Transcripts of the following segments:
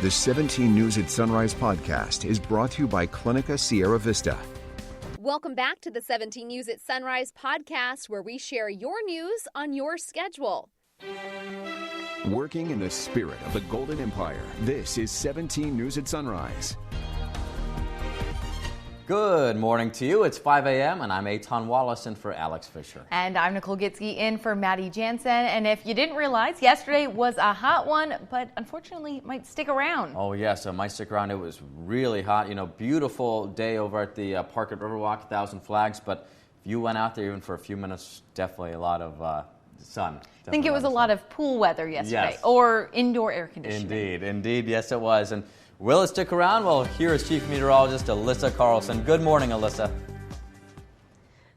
The 17 News at Sunrise podcast is brought to you by Clinica Sierra Vista. Welcome back to the 17 News at Sunrise podcast, where we share your news on your schedule. Working in the spirit of the Golden Empire, this is 17 News at Sunrise. Good morning to you. It's 5 a.m. and I'm Eitan Wallace in for Alex Fisher. And I'm Nicole Gitsky in for Maddie Jansen. And if you didn't realize, yesterday was a hot one, but unfortunately might stick around. Oh, yes, it might stick around. It was really hot. You know, beautiful day over at the park at Riverwalk, 1,000 Flags. But if you went out there even for a few minutes, definitely a lot of sun. I think it was a lot of pool weather yesterday, yes. Or indoor air conditioning. Indeed, yes it was. And will it stick around? Well, here is Chief Meteorologist Alyssa Carlson. Good morning, Alyssa.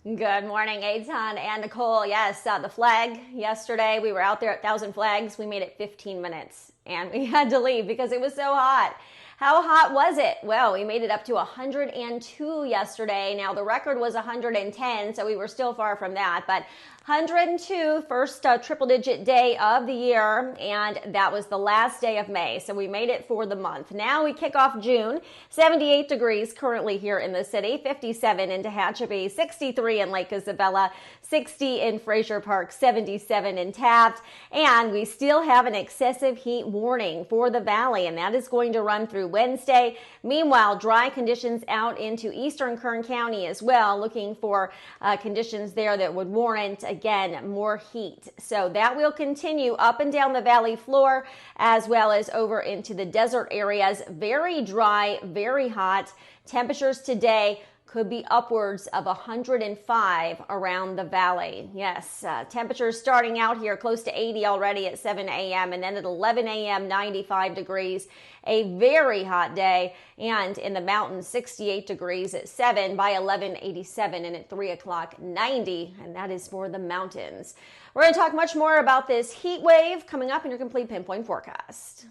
Good morning, Eitan and Nicole. Yes, the flag yesterday, we were out there at 1,000 Flags. We made it 15 minutes and we had to leave because it was so hot. How hot was it? Well, we made it up to 102 yesterday. Now, the record was 110, so we were still far from that. But 102, first triple-digit day of the year, and that was the last day of May. So we made it for the month. Now we kick off June. 78 degrees currently here in the city, 57 in Tehachapi, 63 in Lake Isabella, 60 in Fraser Park, 77 in Taft. And we still have an excessive heat warning for the valley, and that is going to run through Wednesday. Meanwhile, dry conditions out into eastern Kern County as well, looking for conditions there that would warrant, again, more heat. So that will continue up and down the valley floor as well as over into the desert areas. Very dry, very hot. Temperatures today could be upwards of 105 around the valley. Yes, temperatures starting out here close to 80 already at 7 a.m. and then at 11 a.m., 95 degrees. A very hot day, and in the mountains, 68 degrees at 7, by 11, 87, and at 3 o'clock, 90, and that is for the mountains. We're going to talk much more about this heat wave coming up in your complete pinpoint forecast.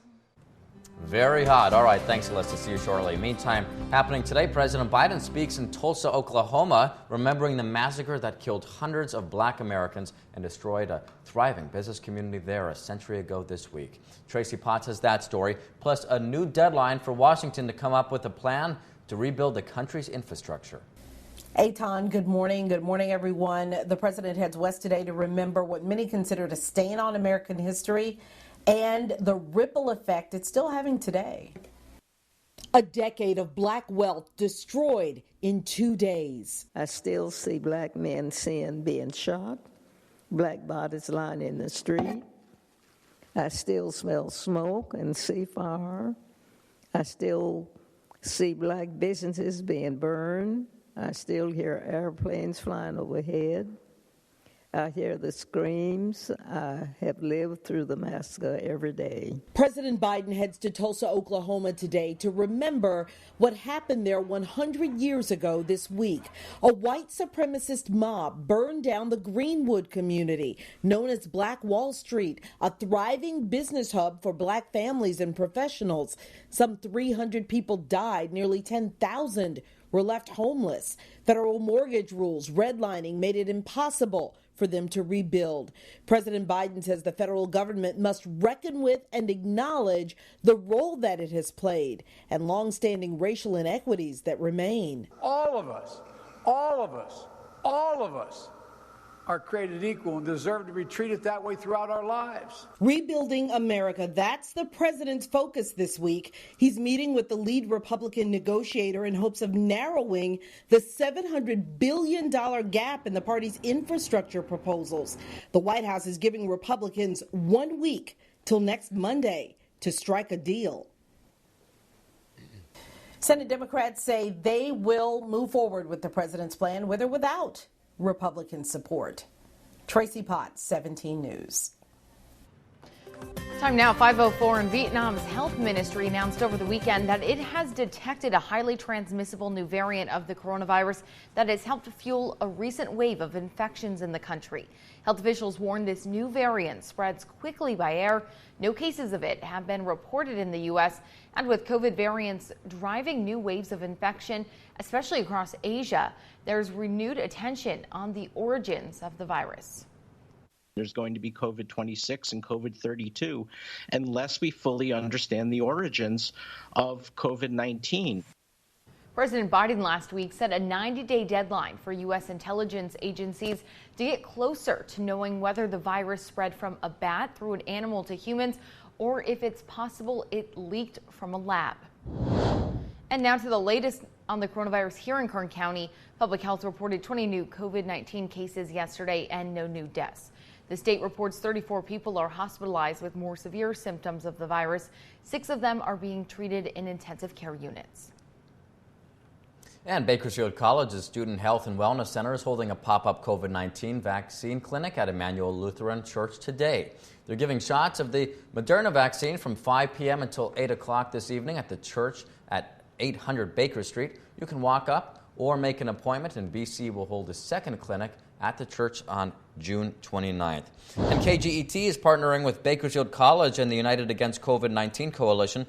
Very hot. All right, thanks, Alyssa. See you shortly. Meantime, happening today, President Biden speaks in Tulsa, Oklahoma, remembering the massacre that killed hundreds of black Americans and destroyed a thriving business community there a century ago this week. Tracy Potts has that story, plus a new deadline for Washington to come up with a plan to rebuild the country's infrastructure. Eitan, good morning. Good morning, everyone. The president heads west today to remember what many consider a stain on American history and the ripple effect it's still having today. A decade of black wealth destroyed in 2 days. I still see black men being shot, black bodies lying in the street. I still smell smoke and see fire. I still see black businesses being burned. I still hear airplanes flying overhead. I hear the screams. I have lived through the massacre every day. President Biden heads to Tulsa, Oklahoma today to remember what happened there 100 years ago this week. A white supremacist mob burned down the Greenwood community, known as Black Wall Street, a thriving business hub for black families and professionals. Some 300 people died, nearly 10,000 were left homeless. Federal mortgage rules, redlining made it impossible for them to rebuild. President Biden says the federal government must reckon with and acknowledge the role that it has played and longstanding racial inequities that remain. All of us are created equal and deserve to be treated that way throughout our lives. Rebuilding America, that's the president's focus this week. He's meeting with the lead Republican negotiator in hopes of narrowing the $700 billion gap in the party's infrastructure proposals. The White House is giving Republicans 1 week till next Monday to strike a deal. Senate Democrats say they will move forward with the president's plan with or without Republican support. Tracy Potts, 17 News. Time now, 5:04, and Vietnam's health ministry announced over the weekend that it has detected a highly transmissible new variant of the coronavirus that has helped fuel a recent wave of infections in the country. Health officials warn this new variant spreads quickly by air. No cases of it have been reported in the U.S., and with COVID variants driving new waves of infection, especially across Asia, there's renewed attention on the origins of the virus. There's going to be COVID-26 and COVID-32 unless we fully understand the origins of COVID-19. President Biden last week set a 90-day deadline for U.S. intelligence agencies to get closer to knowing whether the virus spread from a bat through an animal to humans, or if it's possible it leaked from a lab. And now to the latest on the coronavirus here in Kern County. Public Health reported 20 new COVID-19 cases yesterday and no new deaths. The state reports 34 people are hospitalized with more severe symptoms of the virus. 6 of them are being treated in intensive care units. And Bakersfield College's Student Health and Wellness Center is holding a pop-up COVID-19 vaccine clinic at Emmanuel Lutheran Church today. They're giving shots of the Moderna vaccine from 5 p.m. until 8 o'clock this evening at the church at 800 Baker Street. You can walk up or make an appointment, and BC will hold a second clinic at the church on June 29th. And KGET is partnering with Bakersfield College and the United Against COVID-19 Coalition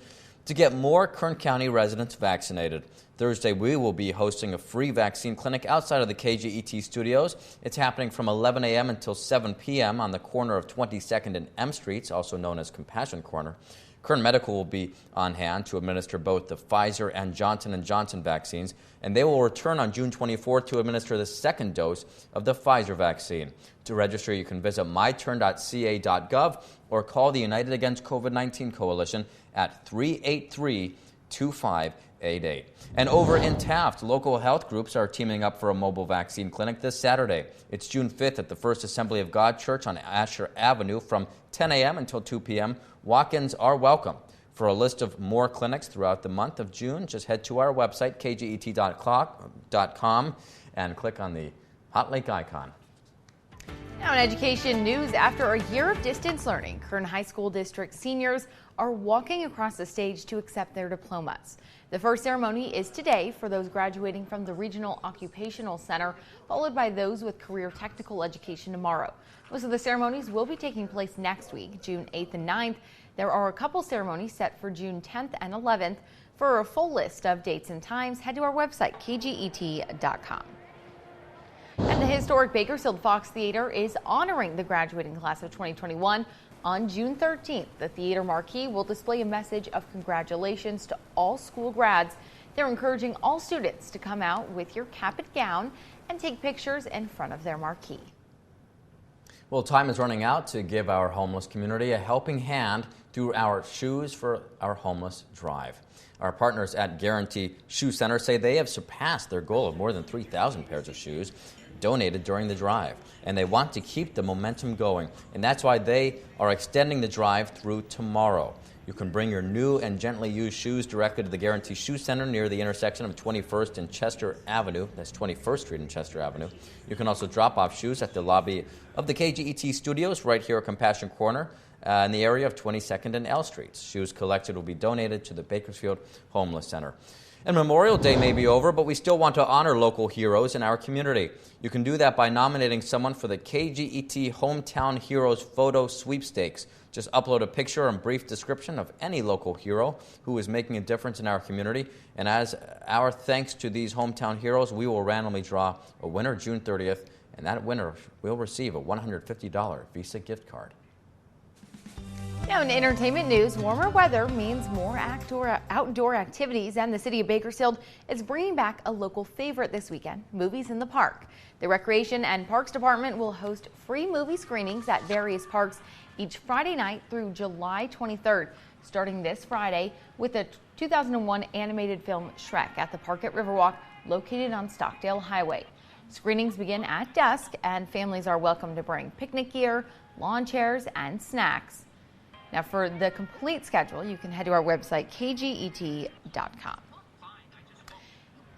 to get more Kern County residents vaccinated. Thursday, we will be hosting a free vaccine clinic outside of the KGET studios. It's happening from 11 a.m. until 7 p.m. on the corner of 22nd and M Streets, also known as Compassion Corner. Kern Medical will be on hand to administer both the Pfizer and Johnson & Johnson vaccines, and they will return on June 24th to administer the second dose of the Pfizer vaccine. To register, you can visit myturn.ca.gov or call the United Against COVID-19 Coalition at 383-2588. And over in Taft, local health groups are teaming up for a mobile vaccine clinic this Saturday. It's June 5th at the First Assembly of God Church on Asher Avenue from 10 a.m. until 2 p.m. Walk-ins are welcome. For a list of more clinics throughout the month of June, just head to our website, kget.com, and click on the hot link icon. Now in education news, after a year of distance learning, Kern High School District seniors are walking across the stage to accept their diplomas. The first ceremony is today for those graduating from the Regional Occupational Center, followed by those with career technical education tomorrow. Most of the ceremonies will be taking place next week, June 8th and 9th. There are a couple ceremonies set for June 10th and 11th. For a full list of dates and times, head to our website, kget.com. And the historic Bakersfield Fox Theater is honoring the graduating class of 2021. On June 13th, the theater marquee will display a message of congratulations to all school grads. They're encouraging all students to come out with your cap and gown and take pictures in front of their marquee. Well, time is running out to give our homeless community a helping hand through our Shoes for Our Homeless drive. Our partners at Guarantee Shoe Center say they have surpassed their goal of more than 3,000 pairs of shoes donated during the drive, and they want to keep the momentum going, and that's why they are extending the drive through tomorrow. You can bring your new and gently used shoes directly to the Guarantee Shoe Center near the intersection of 21st and Chester Avenue. That's 21st Street and Chester Avenue. You can also drop off shoes at the lobby of the KGET studios right here at Compassion Corner in the area of 22nd and L Streets. Shoes collected will be donated to the Bakersfield Homeless Center. And Memorial Day may be over, but we still want to honor local heroes in our community. You can do that by nominating someone for the KGET Hometown Heroes Photo Sweepstakes. Just upload a picture and brief description of any local hero who is making a difference in our community. And as our thanks to these hometown heroes, we will randomly draw a winner June 30th, and that winner will receive a $150 Visa gift card. Now in entertainment news, warmer weather means more outdoor activities, and the city of Bakersfield is bringing back a local favorite this weekend, movies in the park. The Recreation and Parks Department will host free movie screenings at various parks each Friday night through July 23rd, starting this Friday with the 2001 animated film Shrek at the park at Riverwalk, located on Stockdale Highway. Screenings begin at dusk, and families are welcome to bring picnic gear, lawn chairs, and snacks. Now, for the complete schedule, you can head to our website, kget.com.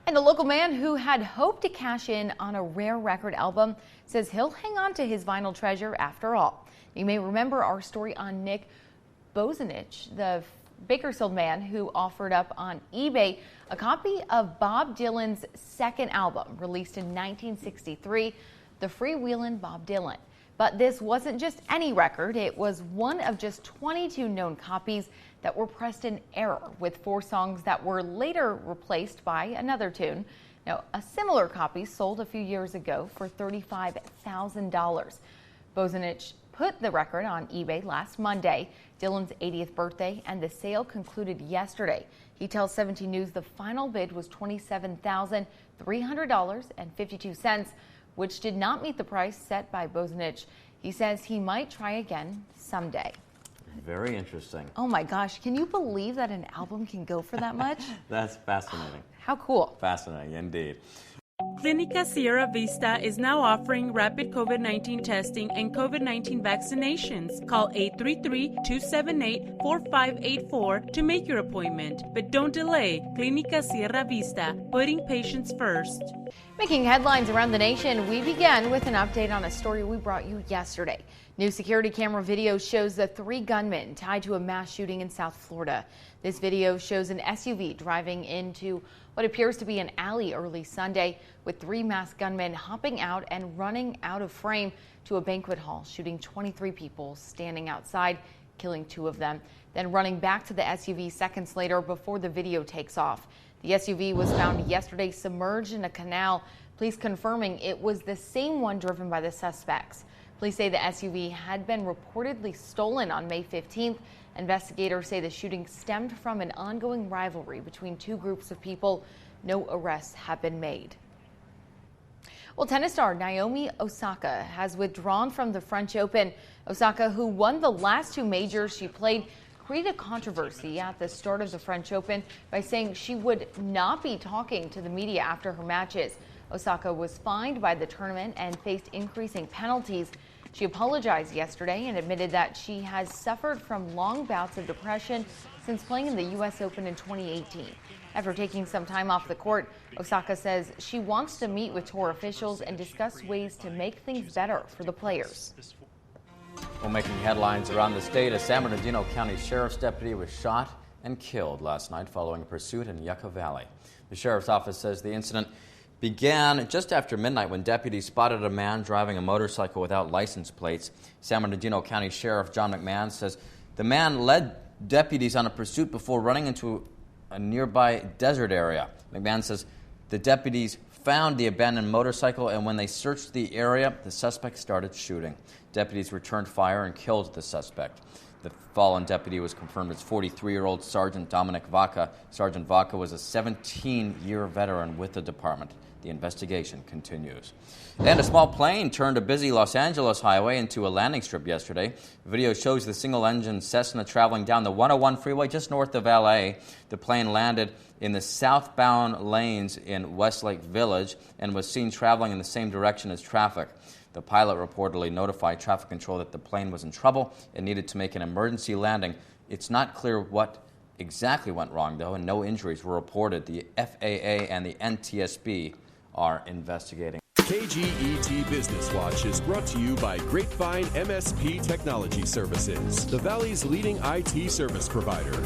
And a local man who had hoped to cash in on a rare record album says he'll hang on to his vinyl treasure after all. You may remember our story on Nick Bosanich, the Bakersfield man who offered up on eBay a copy of Bob Dylan's second album, released in 1963, The Freewheelin' Bob Dylan. But this wasn't just any record. It was one of just 22 known copies that were pressed in error, with 4 songs that were later replaced by another tune. Now, a similar copy sold a few years ago for $35,000. Bosanich put the record on eBay last Monday. Dylan's 80th birthday, and the sale concluded yesterday. He tells 17 News the final bid was $27,300.52, which did not meet the price set by Bozanich. He says he might try again someday. Very interesting. Oh my gosh, can you believe that an album can go for that much? That's fascinating. How cool. Fascinating indeed. Clinica Sierra Vista is now offering rapid COVID-19 testing and COVID-19 vaccinations. Call 833-278-4584 to make your appointment. But don't delay. Clinica Sierra Vista, putting patients first. Making headlines around the nation, we began with an update on a story we brought you yesterday. New security camera video shows the 3 gunmen tied to a mass shooting in South Florida. This video shows an SUV driving into what appears to be an alley early Sunday, with 3 masked gunmen hopping out and running out of frame to a banquet hall, shooting 23 people standing outside, killing 2 of them, then running back to the SUV seconds later before the video takes off. The SUV was found yesterday submerged in a canal, police confirming it was the same one driven by the suspects. Police say the SUV had been reportedly stolen on May 15th. Investigators say the shooting stemmed from an ongoing rivalry between 2 groups of people. No arrests have been made. Well, tennis star Naomi Osaka has withdrawn from the French Open. Osaka, who won the last 2 majors she played, created controversy at the start of the French Open by saying she would not be talking to the media after her matches. Osaka was fined by the tournament and faced increasing penalties. She apologized yesterday and admitted that she has suffered from long bouts of depression since playing in the U.S. Open in 2018. After taking some time off the court, Osaka says she wants to meet with tour officials and discuss ways to make things better for the players. Well, making headlines around the state, a San Bernardino County Sheriff's deputy was shot and killed last night following a pursuit in Yucca Valley. The Sheriff's Office says the incident began just after midnight when deputies spotted a man driving a motorcycle without license plates. San Bernardino County Sheriff John McMahon says the man led deputies on a pursuit before running into a nearby desert area. McMahon says the deputies found the abandoned motorcycle, and when they searched the area, the suspect started shooting. Deputies returned fire and killed the suspect. The fallen deputy was confirmed as 43-year-old Sergeant Dominic Vaca. Sergeant Vaca was a 17-year veteran with the department. The investigation continues. And a small plane turned a busy Los Angeles highway into a landing strip yesterday. The video shows the single-engine Cessna traveling down the 101 freeway just north of LA. The plane landed in the southbound lanes in Westlake Village and was seen traveling in the same direction as traffic. The pilot reportedly notified traffic control that the plane was in trouble and needed to make an emergency landing. It's not clear what exactly went wrong, though, and no injuries were reported. The FAA and the NTSB are investigating. KGET Business Watch is brought to you by Grapevine MSP Technology Services, the Valley's leading IT service provider.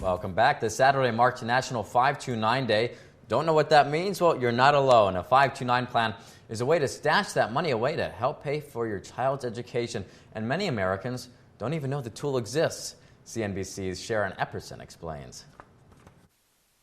Welcome back. This Saturday marks National 529 Day. Don't know what that means? Well, you're not alone. A 529 plan is a way to stash that money away to help pay for your child's education. And many Americans don't even know the tool exists. CNBC's Sharon Epperson explains.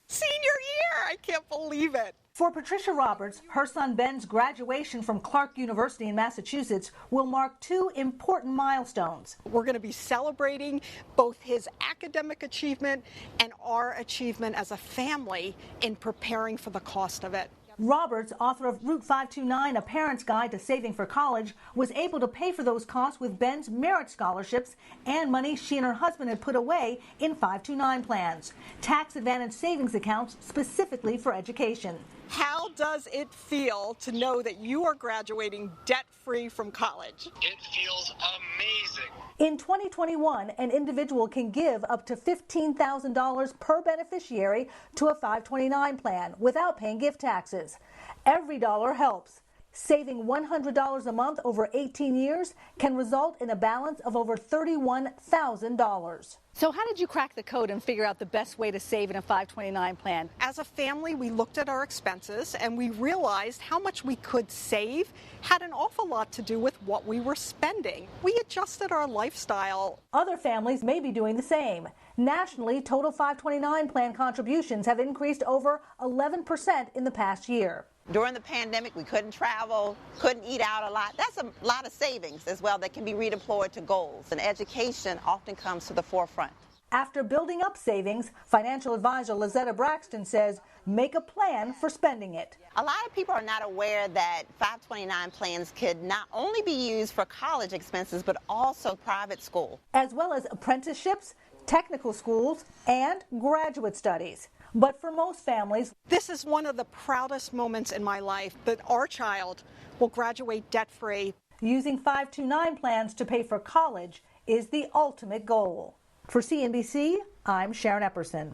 Senior year! I can't believe it. For Patricia Roberts, her son Ben's graduation from Clark University in Massachusetts will mark 2 important milestones. We're going to be celebrating both his academic achievement and our achievement as a family in preparing for the cost of it. Roberts, author of Route 529, A Parent's Guide to Saving for College, was able to pay for those costs with Ben's merit scholarships and money she and her husband had put away in 529 plans, tax-advantaged savings accounts specifically for education. How does it feel to know that you are graduating debt-free from college? It feels amazing. In 2021, an individual can give up to $15,000 per beneficiary to a 529 plan without paying gift taxes. Every dollar helps. Saving $100 a month over 18 years can result in a balance of over $31,000. So how did you crack the code and figure out the best way to save in a 529 plan? As a family, we looked at our expenses and we realized how much we could save had an awful lot to do with what we were spending. We adjusted our lifestyle. Other families may be doing the same. Nationally, total 529 plan contributions have increased over 11% in the past year. During the pandemic, we couldn't travel, couldn't eat out a lot. That's a lot of savings as well that can be redeployed to goals. And education often comes to the forefront. After building up savings, financial advisor Lizetta Braxton says make a plan for spending it. A lot of people are not aware that 529 plans could not only be used for college expenses, but also private school. As well as apprenticeships, technical schools, and graduate studies. But for most families, this is one of the proudest moments in my life that our child will graduate debt-free. Using 529 plans to pay for college is the ultimate goal. For CNBC, I'm Sharon Epperson.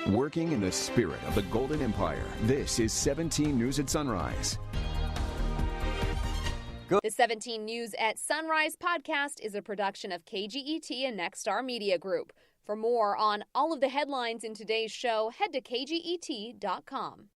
Working in the spirit of the Golden Empire, this is 17 News at Sunrise. The 17 News at Sunrise podcast is a production of KGET and Nexstar Media Group. For more on all of the headlines in today's show, head to kget.com.